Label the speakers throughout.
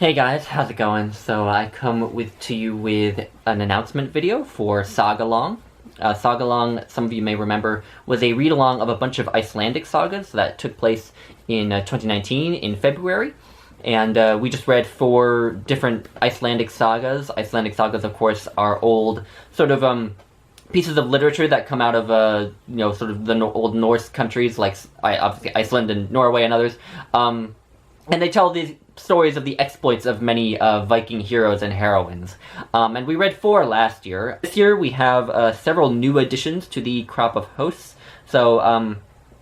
Speaker 1: Hey guys, how's it going? So I come to you with an announcement video for Sagalong. Sagalong, some of you may remember, was a read-along of a bunch of Icelandic sagas that took place in 2019 in February. And we just read 4 different Icelandic sagas. Icelandic sagas, of course, are old sort of pieces of literature that come out of sort of the old Norse countries like obviously Iceland and Norway and others. And they tell these stories of the exploits of many Viking heroes and heroines. And we read 4 last year. This year we have several new additions to the crop of hosts. So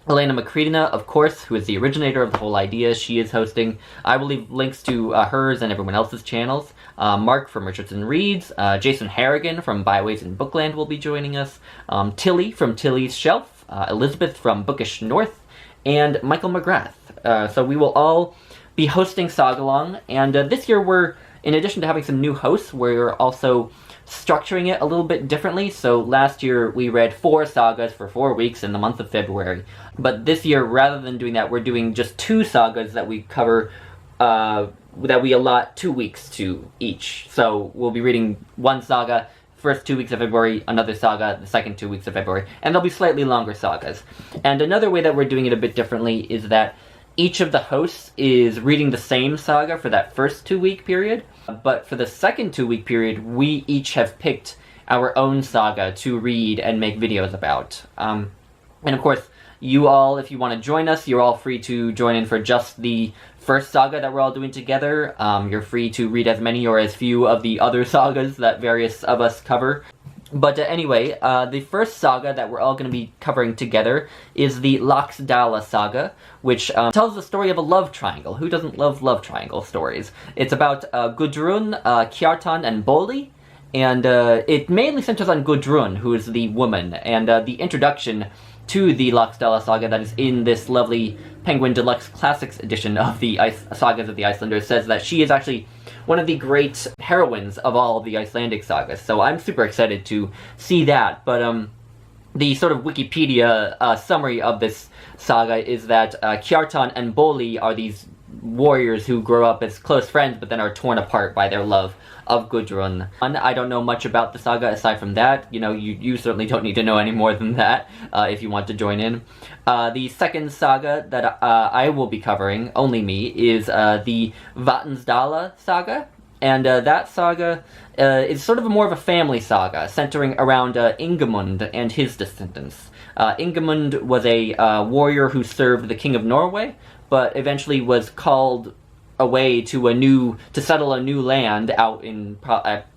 Speaker 1: Elena Makridina, of course, who is the originator of the whole idea, she is hosting. I will leave links to hers and everyone else's channels. Mark from Richardson Reads, Jason Harrigan from Byways and Bookland will be joining us, Tilly from Tilly's Shelf, Elisabeth from Bookish North, and Michael McGrath. So we will all be hosting Sagalong, and this year we're, in addition to having some new hosts, we're also structuring it a little bit differently. So last year we read 4 sagas for 4 weeks in the month of February, but this year, rather than doing that, we're doing just 2 sagas that we cover, that we allot 2 weeks to each. So we'll be reading one saga first 2 weeks of February, another saga the second 2 weeks of February, and they'll be slightly longer sagas. And another way that we're doing it a bit differently is that each of the hosts is reading the same saga for that first 2-week period, but for the second 2-week period, we each have picked our own saga to read and make videos about. And of course, you all, if you want to join us, you're all free to join in for just the first saga that we're all doing together. You're free to read as many or as few of the other sagas that various of us cover. But anyway, the first saga that we're all going to be covering together is the Laxdaela Saga, which tells the story of a love triangle. Who doesn't love love triangle stories? It's about Gudrun, Kjartan, and Bolli, and it mainly centers on Gudrun, who is the woman, and the introduction to the Laxdaela Saga that is in this lovely Penguin Deluxe Classics edition of the Sagas of the Icelanders says that she is actually one of the great heroines of all of the Icelandic sagas, so I'm super excited to see that. But the sort of Wikipedia summary of this saga is that Kjartan and Bolli are these warriors who grow up as close friends but then are torn apart by their love of Gudrun. I don't know much about the saga aside from that. You certainly don't need to know any more than that if you want to join in. The second saga that I will be covering, only me, is the Vatnsdaela Saga. And that saga is sort of more of a family saga, centering around Ingemund and his descendants. Ingemund was a warrior who served the King of Norway, but eventually was called away to settle a new land out in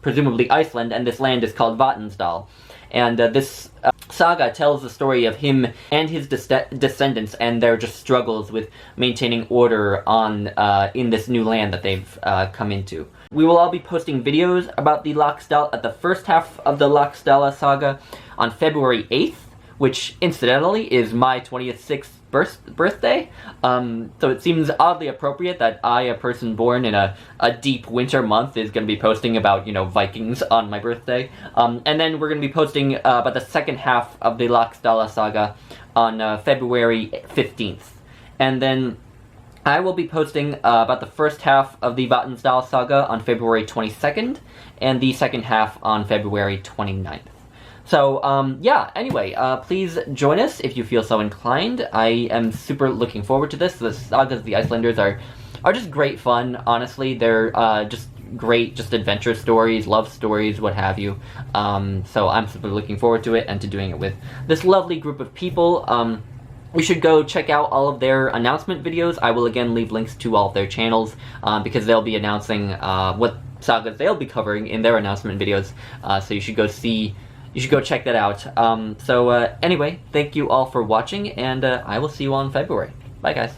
Speaker 1: presumably Iceland, and this land is called Vatnsdal. And this saga tells the story of him and his descendants and their just struggles with maintaining order in this new land that they've come into. We will all be posting videos about the first half of the Laxdaela Saga on February 8th, which incidentally is my 26th birthday, so it seems oddly appropriate that I, a person born in a deep winter month, is going to be posting about, Vikings on my birthday. And then we're going to be posting about the second half of the Laxdaela Saga on February 15th. And then I will be posting about the first half of the Vatnsdaela Saga on February 22nd, and the second half on February 29th. So, yeah, anyway, please join us if you feel so inclined. I am super looking forward to this. The Sagas of the Icelanders are just great fun, honestly. They're just great, just adventure stories, love stories, what have you. So I'm super looking forward to it and to doing it with this lovely group of people. You should go check out all of their announcement videos. I will again leave links to all of their channels because they'll be announcing what sagas they'll be covering in their announcement videos. So you should go check that out. Anyway, thank you all for watching, and I will see you all in February. Bye, guys.